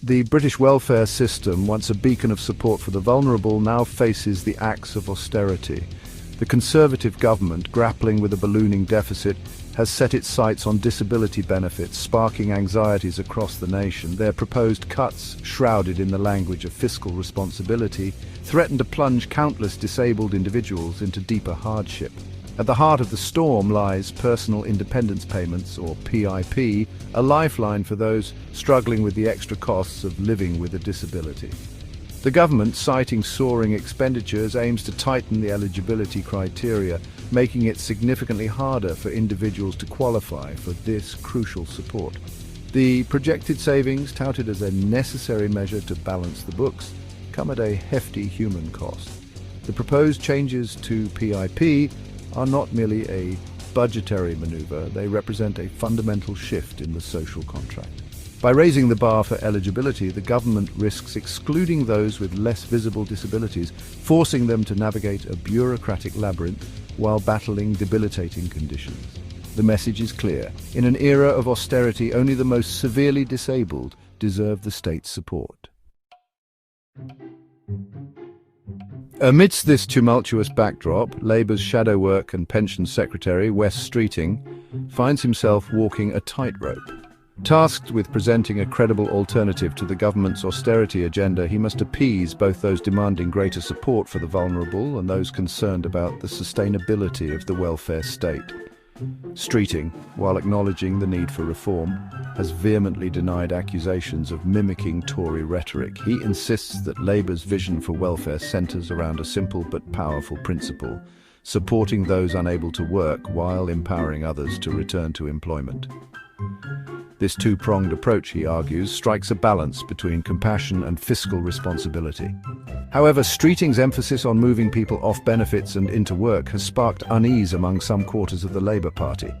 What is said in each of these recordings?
The British welfare system, once a beacon of support for the vulnerable, now faces the axe of austerity. The Conservative government, grappling with a ballooning deficit, has set its sights on disability benefits, sparking anxieties across the nation. Their proposed cuts, shrouded in the language of fiscal responsibility, threaten to plunge countless disabled individuals into deeper hardship. At the heart of the storm lies personal independence payments, or PIP, a lifeline for those struggling with the extra costs of living with a disability. The government, citing soaring expenditures, aims to tighten the eligibility criteria, making it significantly harder for individuals to qualify for this crucial support. The projected savings, touted as a necessary measure to balance the books, come at a hefty human cost. The proposed changes to PIP are not merely a budgetary maneuver, they represent a fundamental shift in the social contract. By raising the bar for eligibility, the government risks excluding those with less visible disabilities, forcing them to navigate a bureaucratic labyrinth while battling debilitating conditions. The message is clear. In an era of austerity, only the most severely disabled deserve the state's support. Amidst this tumultuous backdrop, Labour's shadow work and pensions secretary, Wes Streeting, finds himself walking a tightrope. Tasked with presenting a credible alternative to the government's austerity agenda, he must appease both those demanding greater support for the vulnerable and those concerned about the sustainability of the welfare state. Streeting, while acknowledging the need for reform, has vehemently denied accusations of mimicking Tory rhetoric. He insists that Labour's vision for welfare centres around a simple but powerful principle: supporting those unable to work while empowering others to return to employment. This two-pronged approach, he argues, strikes a balance between compassion and fiscal responsibility. However, Streeting's emphasis on moving people off benefits and into work has sparked unease among some quarters of the Labour Party.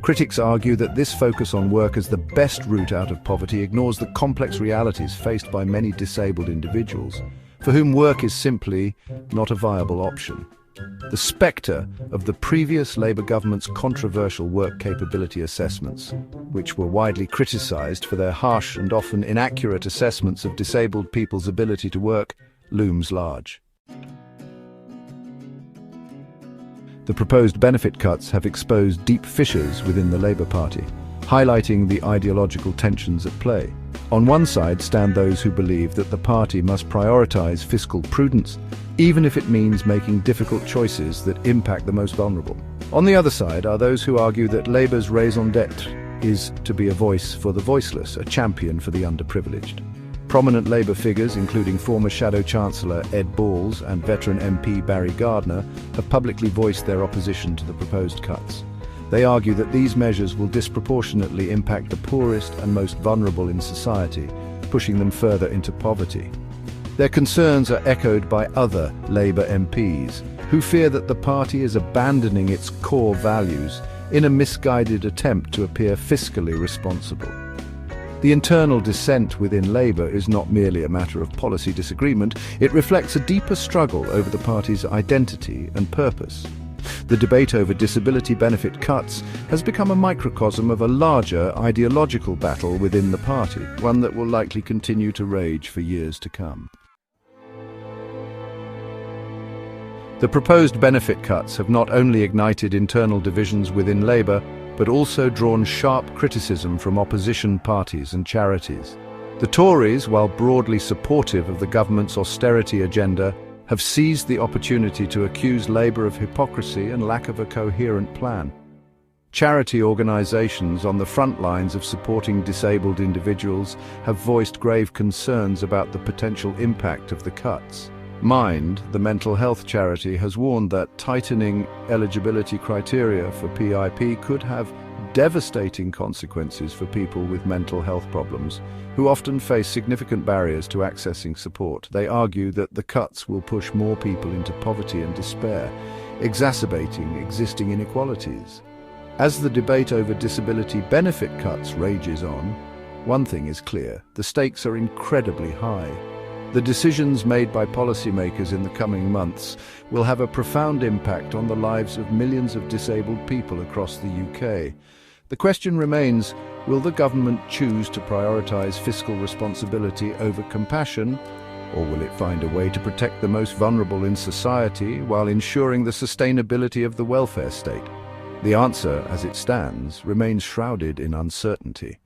Critics argue that this focus on work as the best route out of poverty ignores the complex realities faced by many disabled individuals, for whom work is simply not a viable option. The spectre of the previous Labour government's controversial work capability assessments, which were widely criticised for their harsh and often inaccurate assessments of disabled people's ability to work, looms large. The proposed benefit cuts have exposed deep fissures within the Labour Party, highlighting the ideological tensions at play. On one side stand those who believe that the party must prioritise fiscal prudence, even if it means making difficult choices that impact the most vulnerable. On the other side are those who argue that Labour's raison d'etre is to be a voice for the voiceless, a champion for the underprivileged. Prominent Labour figures, including former Shadow Chancellor Ed Balls and veteran MP Barry Gardiner, have publicly voiced their opposition to the proposed cuts. They argue that these measures will disproportionately impact the poorest and most vulnerable in society, pushing them further into poverty. Their concerns are echoed by other Labour MPs, who fear that the party is abandoning its core values in a misguided attempt to appear fiscally responsible. The internal dissent within Labour is not merely a matter of policy disagreement, it reflects a deeper struggle over the party's identity and purpose. The debate over disability benefit cuts has become a microcosm of a larger ideological battle within the party, one that will likely continue to rage for years to come. The proposed benefit cuts have not only ignited internal divisions within Labour, but also drawn sharp criticism from opposition parties and charities. The Tories, while broadly supportive of the government's austerity agenda, have seized the opportunity to accuse Labour of hypocrisy and lack of a coherent plan. Charity organisations on the front lines of supporting disabled individuals have voiced grave concerns about the potential impact of the cuts. Mind, the mental health charity, has warned that tightening eligibility criteria for PIP could have devastating consequences for people with mental health problems, who often face significant barriers to accessing support. They argue that the cuts will push more people into poverty and despair, exacerbating existing inequalities. As the debate over disability benefit cuts rages on, one thing is clear: the stakes are incredibly high. The decisions made by policymakers in the coming months will have a profound impact on the lives of millions of disabled people across the UK. The question remains, will the government choose to prioritize fiscal responsibility over compassion, or will it find a way to protect the most vulnerable in society while ensuring the sustainability of the welfare state? The answer, as it stands, remains shrouded in uncertainty.